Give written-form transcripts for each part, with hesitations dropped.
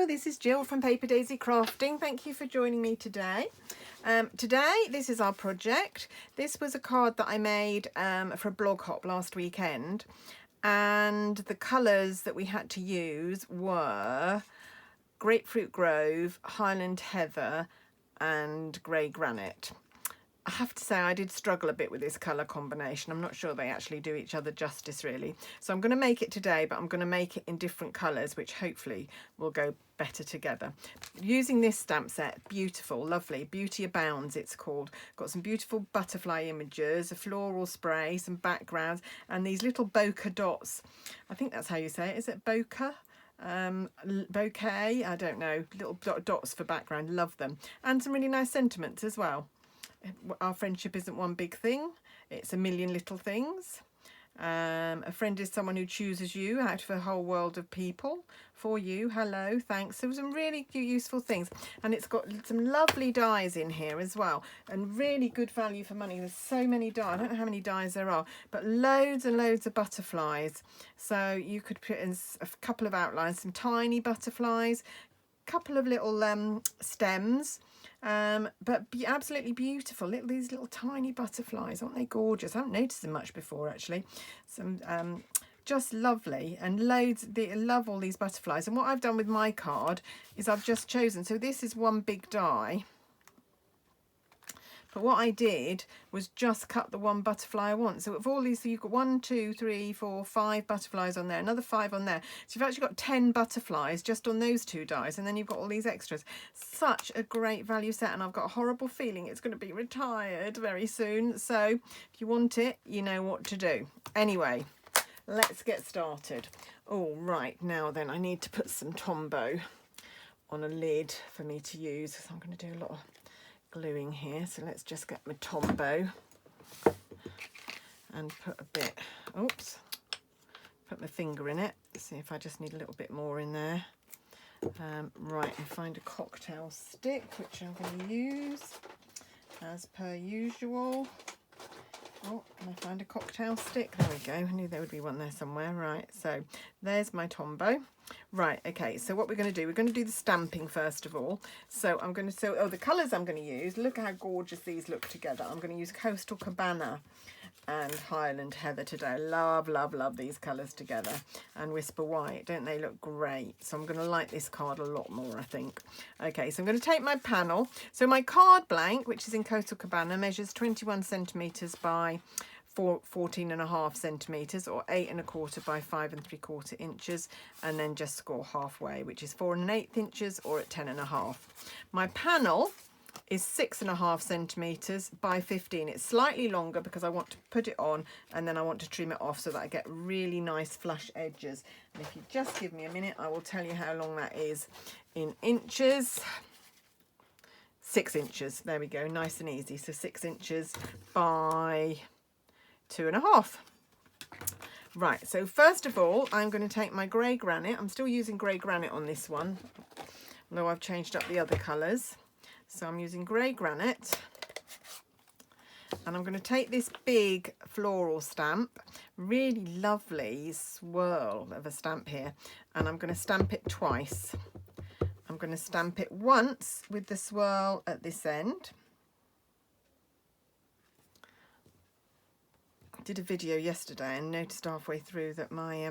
this is Jill from Paper Daisy Crafting. Thank you for joining me today. This is our project. This was a card that I made for a blog hop last weekend, and the colours that we had to use were Grapefruit Grove, Highland Heather and Grey Granite. I have to say I did struggle a bit with this colour combination. I'm not sure they actually do each other justice really. So I'm going to make it today, but I'm going to make it in different colours, which hopefully will go better together. Using this stamp set, beautiful, lovely, Beauty Abounds it's called. Got some beautiful butterfly images, a floral spray, some backgrounds, and these little bokeh dots. I think that's how you say it. Is it bokeh? Bouquet? I don't know. Little dots for background. Love them. And some really nice sentiments as well. Our friendship isn't one big thing, it's a million little things. A friend is someone who chooses you out of a whole world of people for you. Hello, thanks. There were some really useful things, and it's got some lovely dies in here as well, and really good value for money. There's so many dies. I don't know how many dies there are, but loads and loads of butterflies. So you could put in a couple of outlines, some tiny butterflies, a couple of little stems. But absolutely beautiful. These little tiny butterflies, aren't they gorgeous? I haven't noticed them much before actually. Some just lovely, and loads. I love all these butterflies. And what I've done with my card is I've just chosen. So this is one big die. But what I did was just cut the one butterfly I want. So of all these, so you've got 1, 2, 3, 4, 5 butterflies on there, another 5 on there. So you've actually got 10 butterflies just on those 2 dies, and then you've got all these extras. Such a great value set, and I've got a horrible feeling it's going to be retired very soon. So if you want it, you know what to do. Anyway, let's get started. All right, now then, I need to put some Tombow on a lid for me to use. So I'm going to do a lot of gluing here, so let's just get my Tombow and put a bit, oops, put my finger in it, see if I just need a little bit more in there. Right, and find a cocktail stick, which I'm going to use as per usual. Oh, can I find a cocktail stick? There we go. I knew there would be one there somewhere. Right, so there's my Tombow. Right, okay, so what we're going to do the stamping first of all. So I'm going to, the colours I'm going to use, look how gorgeous these look together. I'm going to use Coastal Cabana and Highland Heather today. Love, love, love these colours together. And Whisper White, don't they look great? So I'm going to like this card a lot more, I think. Okay, so I'm going to take my panel. So my card blank, which is in Coastal Cabana, measures 21 centimetres by 14.5 centimetres, or 8 1/4 by 5 3/4 inches, and then just score halfway, which is 4 1/8 inches, or at 10.5. My panel is 6.5 centimetres by 15. It's slightly longer because I want to put it on and then I want to trim it off so that I get really nice flush edges. And if you just give me a minute, I will tell you how long that is in inches. 6 inches. There we go, nice and easy. So 6 inches by 2.5. Right, so first of all, I'm going to take my grey granite. I'm still using grey granite on this one, although I've changed up the other colours. So I'm using grey granite, and I'm going to take this big floral stamp, really lovely swirl of a stamp here, and I'm going to stamp it twice. I'm going to stamp it once with the swirl at this end. Did a video yesterday and noticed halfway through that my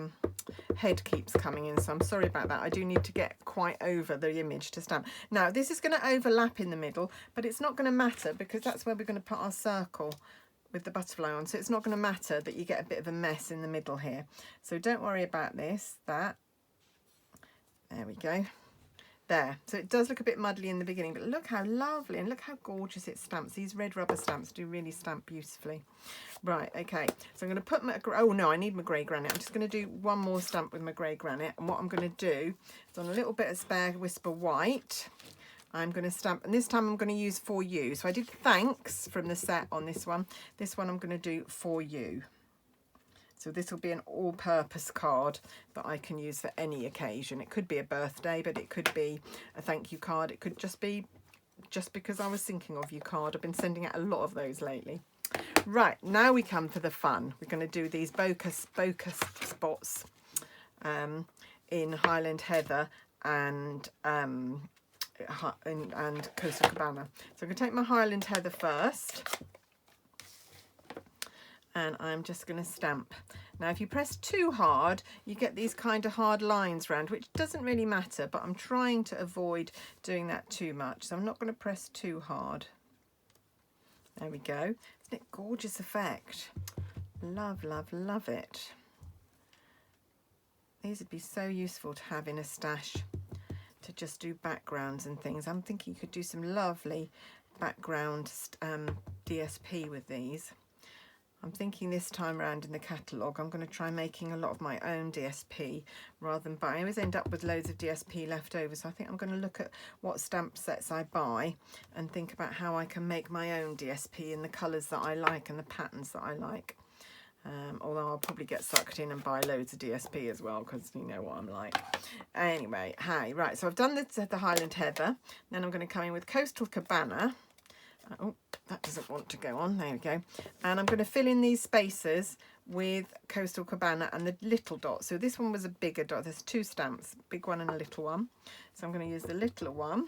head keeps coming in, so I'm sorry about that. I do need to get quite over the image to stamp. Now this is going to overlap in the middle, but it's not going to matter because that's where we're going to put our circle with the butterfly on, so it's not going to matter that you get a bit of a mess in the middle here. So don't worry about this. There we go. There, so it does look a bit muddly in the beginning, but look how lovely, and look how gorgeous it stamps. These red rubber stamps do really stamp beautifully. Right, okay, so I'm going to put my, oh no, I need my grey granite. I'm just going to do one more stamp with my grey granite, and what I'm going to do is on a little bit of spare Whisper White, I'm going to stamp, and this time I'm going to use For You. So I did Thanks from the set on this one. This one I'm going to do For You. So this will be an all-purpose card that I can use for any occasion. It could be a birthday, but it could be a thank you card. It could just be just because I was thinking of you card. I've been sending out a lot of those lately. Right, now we come to the fun. We're going to do these bokeh spots in Highland Heather and Coastal Cabana. So I'm going to take my Highland Heather first, and I'm just going to stamp. Now if you press too hard, you get these kind of hard lines round, which doesn't really matter, but I'm trying to avoid doing that too much, so I'm not going to press too hard. There we go. Isn't it a gorgeous effect? Love, love, love it. These would be so useful to have in a stash, to just do backgrounds and things. I'm thinking you could do some lovely background DSP with these. I'm thinking this time around in the catalogue I'm going to try making a lot of my own DSP rather than buy. I always end up with loads of DSP left over, so I think I'm going to look at what stamp sets I buy and think about how I can make my own DSP in the colours that I like and the patterns that I like. Although I'll probably get sucked in and buy loads of DSP as well, because you know what I'm like. Anyway, hi, right, so I've done the Highland Heather. Then I'm going to come in with Coastal Cabana. Oh, that doesn't want to go on. There we go. And I'm going to fill in these spaces with Coastal Cabana and the little dot. So this one was a bigger dot. There's two stamps, big one and a little one. So I'm going to use the littler one.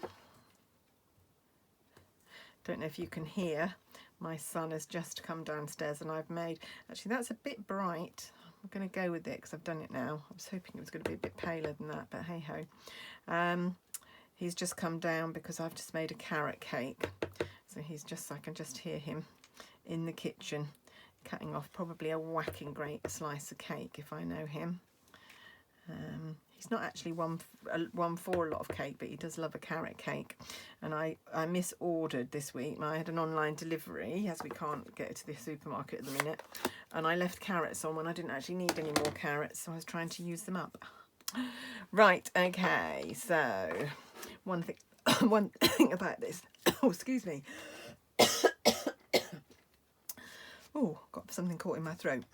Don't know if you can hear. My son has just come downstairs and I've made, actually that's a bit bright. I'm going to go with it because I've done it now. I was hoping it was going to be a bit paler than that, but hey ho. He's just come down because I've just made a carrot cake. So he's just, I can just hear him in the kitchen cutting off probably a whacking great slice of cake if I know him. He's not actually one for a lot of cake, but he does love a carrot cake. And I misordered this week. I had an online delivery, as we can't get to the supermarket at the minute, and I left carrots on when I didn't actually need any more carrots, so I was trying to use them up. Right, okay, so one thing about this, oh, excuse me. Oh, got something caught in my throat.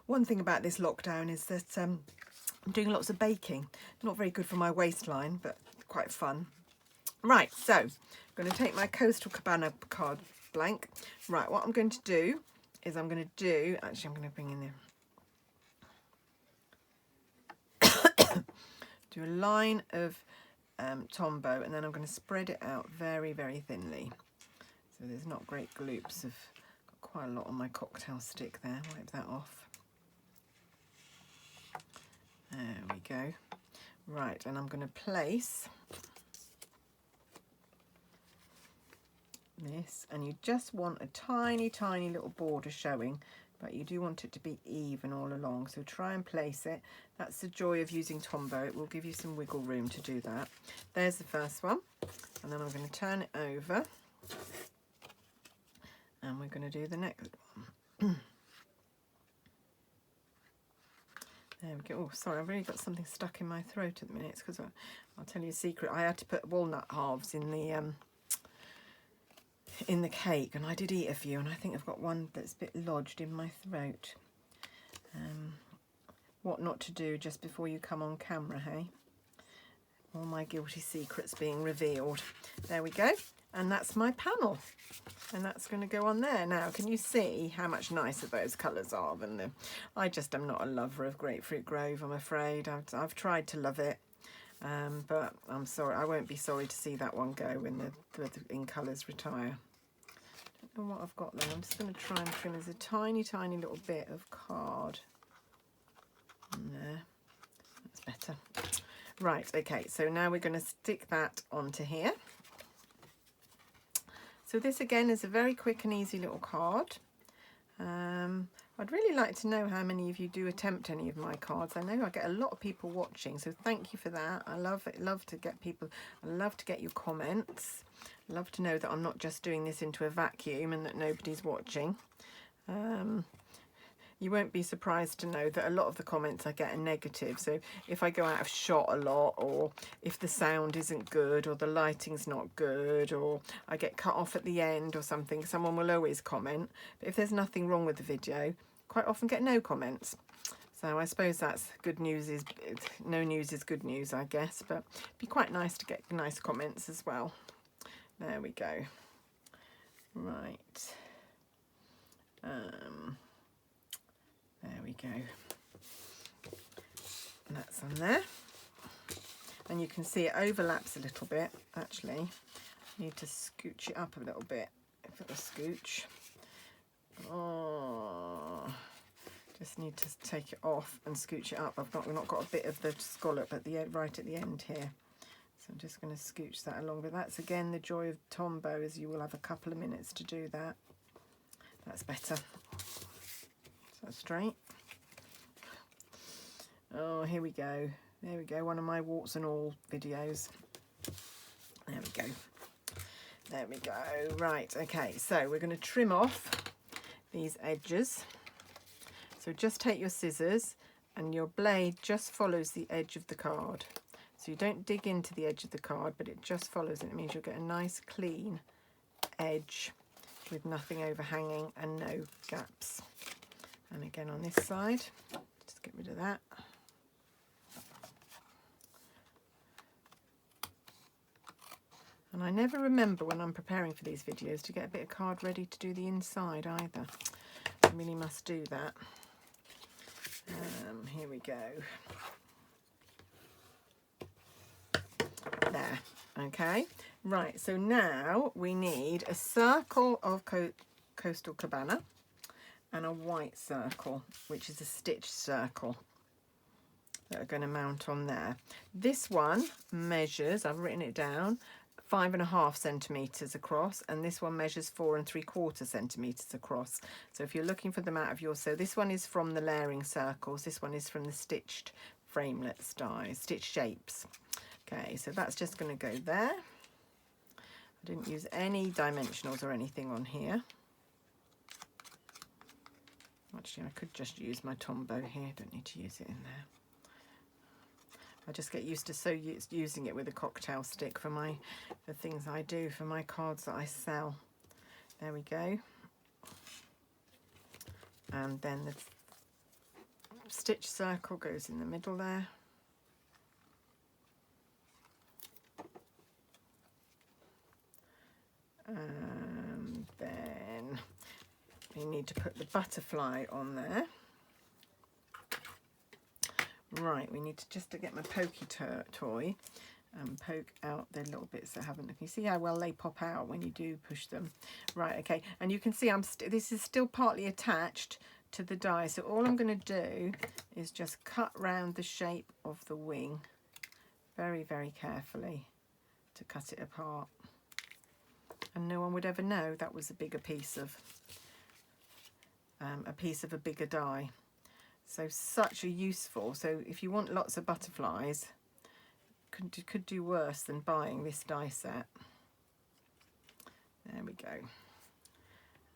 One thing about this lockdown is that I'm doing lots of baking. Not very good for my waistline, but quite fun. Right, so I'm going to take my Coastal Cabana card blank. Right, what I'm going to do is I'm going to bring in there. Do a line of Tombow, and then I'm going to spread it out very, very thinly. So there's not great gloops of, got quite a lot on my cocktail stick there. Wipe that off. There we go. Right, and I'm going to place this, and you just want a tiny, tiny little border showing, but you do want it to be even all along, so try and place it. That's the joy of using Tombow. It will give you some wiggle room to do that. There's the first one, and then I'm going to turn it over, and we're going to do the next one. There we go. Oh, sorry, I've really got something stuck in my throat at the minute. It's because I'll tell you a secret. I had to put walnut halves in the cake, and I did eat a few, and I think I've got one that's a bit lodged in my throat. What not to do just before you come on camera, hey? All my guilty secrets being revealed. There we go. And that's my panel. And that's going to go on there. Now, can you see how much nicer those colours are than the... I just am not a lover of Grapefruit Grove, I'm afraid. I've tried to love it, but I'm sorry. I won't be sorry to see that one go when the in colours retire. I don't know what I've got there. I'm just going to try and trim. There's a tiny, tiny little bit of card in there. That's better. Right, okay, so now we're going to stick that onto here. So this again is a very quick and easy little card. I'd really like to know how many of you do attempt any of my cards. I know I get a lot of people watching, so thank you for that. I love it. Love to get people. I love to get your comments. I love to know that I'm not just doing this into a vacuum and that nobody's watching. You won't be surprised to know that a lot of the comments I get are negative. So if I go out of shot a lot, or if the sound isn't good, or the lighting's not good, or I get cut off at the end or something, someone will always comment. But if there's nothing wrong with the video, quite often get no comments. So I suppose that's good news. Is no news is good news, I guess. But it'd be quite nice to get nice comments as well. There we go. Right. There we go. And that's on there. and you can see it overlaps a little bit. Actually, need to scooch it up a little bit. If it was scooch. Oh, just need to take it off and scooch it up. We've not got a bit of the scallop at the end, right at the end here. So I'm just going to scooch that along. But that's again the joy of Tombow, is you will have a couple of minutes to do that. That's better. So straight. Oh, here we go. There we go. One of my warts and all videos. There we go. There we go. Right. Okay. So we're going to trim off these edges. So just take your scissors and your blade just follows the edge of the card. So you don't dig into the edge of the card, but it just follows it. It means you'll get a nice clean edge with nothing overhanging and no gaps. And again on this side, just get rid of that. And I never remember when I'm preparing for these videos to get a bit of card ready to do the inside either. I really must do that. Here we go. There. Okay. Right. So now we need a circle of Coastal Cabana and a white circle, which is a stitched circle that are going to mount on there. This one measures, I've written it down, 5.5 centimeters across, and this one measures 4 3/4 centimeters across. So if you're looking for them out of yours, so this one is from the layering circles, this one is from the stitched framelits dies, stitched shapes. Okay, so that's just going to go there. I didn't use any dimensionals or anything on here. Actually, I could just use my Tombow here, don't need to use it in there. I just get used to using it with a cocktail stick for the things I do, for my cards that I sell. There we go. And then the stitch circle goes in the middle there. And then we need to put the butterfly on there. Right, we need to just to get my pokey toy and poke out the little bits that haven't. Can you see how well they pop out when you do push them? Right, okay, and you can see this is still partly attached to the die. So all I'm going to do is just cut round the shape of the wing very, very carefully to cut it apart. And no one would ever know that was a bigger piece of a bigger die. So such a useful, so if you want lots of butterflies, could do worse than buying this die set. There we go.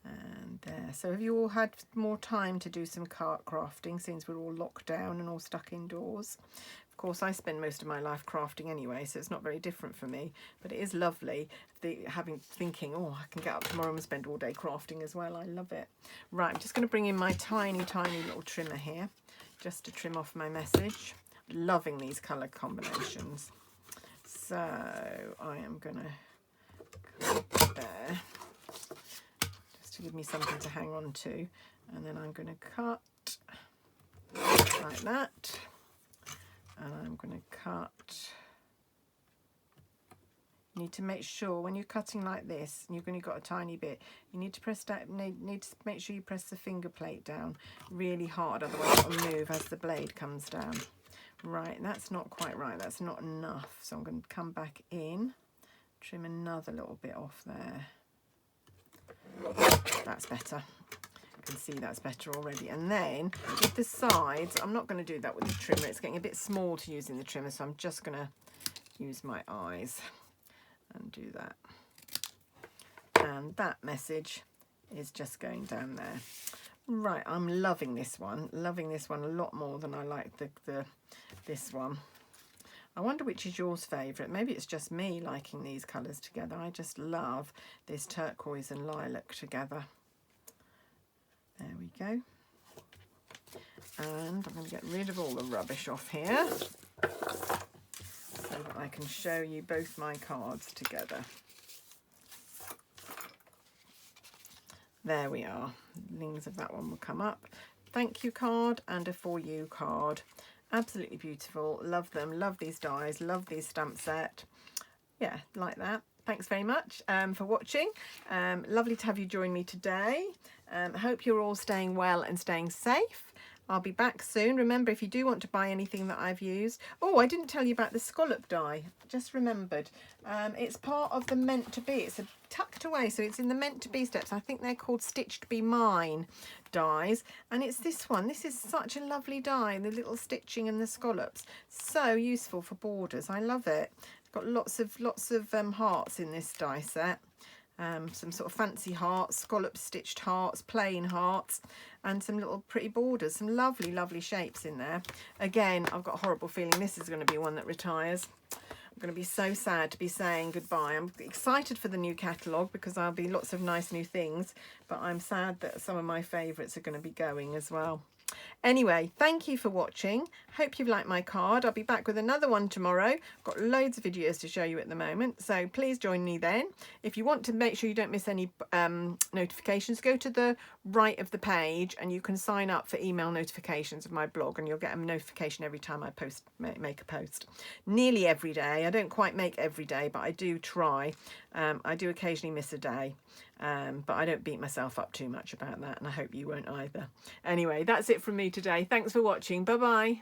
And there. So have you all had more time to do some card crafting since we're all locked down and all stuck indoors? Of course, I spend most of my life crafting anyway, so it's not very different for me. But it is lovely thinking, oh, I can get up tomorrow and spend all day crafting as well. I love it. Right, I'm just going to bring in my tiny, tiny little trimmer here, just to trim off my message. Loving these colour combinations. So I am going to cut there, just to give me something to hang on to. And then I'm going to cut like that. And I'm going to cut. You need to make sure when you're cutting like this, and you've only got a tiny bit, you need to press that. Need to make sure you press the finger plate down really hard, otherwise it'll move as the blade comes down. Right, that's not quite right. That's not enough. So I'm going to come back in, trim another little bit off there. That's better. Can see that's better already. And then with the sides, I'm not going to do that with the trimmer. It's getting a bit small to use in the trimmer, so I'm just going to use my eyes and do that. And that message is just going down there. Right, I'm loving this one a lot more than I like this one. I wonder which is yours favourite. Maybe it's just me liking these colours together. I just love this turquoise and lilac together. There we go. And I'm going to get rid of all the rubbish off here so that I can show you both my cards together. There we are. Links of that one will come up. Thank you card and a for you card. Absolutely beautiful. Love them. Love these dies. Love these stamp set. Yeah, like that. Thanks very much for watching. Lovely to have you join me today. Hope you're all staying well and staying safe. I'll be back soon. Remember, if you do want to buy anything that I've used. Oh, I didn't tell you about the scallop die. Just remembered. It's part of the meant to be. It's tucked away, so it's in the meant to be steps. I think they're called Stitched Be Mine dies, and it's this one. This is such a lovely die, the little stitching and the scallops. So useful for borders. I love it. It's got lots of hearts in this die set. Some sort of fancy hearts, scallop stitched hearts, plain hearts, and some little pretty borders, some lovely shapes in there. Again, I've got a horrible feeling this is going to be one that retires. I'm going to be so sad to be saying goodbye. I'm excited for the new catalogue because there'll be lots of nice new things, but I'm sad that some of my favourites are going to be going as well. Anyway, thank you for watching. Hope you've liked my card. I'll be back with another one tomorrow. I've got loads of videos to show you at the moment, so please join me then. If you want to make sure you don't miss any notifications, go to the right of the page and you can sign up for email notifications of my blog, and you'll get a notification every time I make a post. Nearly every day. I don't quite make every day, but I do try. I do occasionally miss a day. But I don't beat myself up too much about that, and I hope you won't either. Anyway, that's it from me today. Thanks for watching. Bye bye.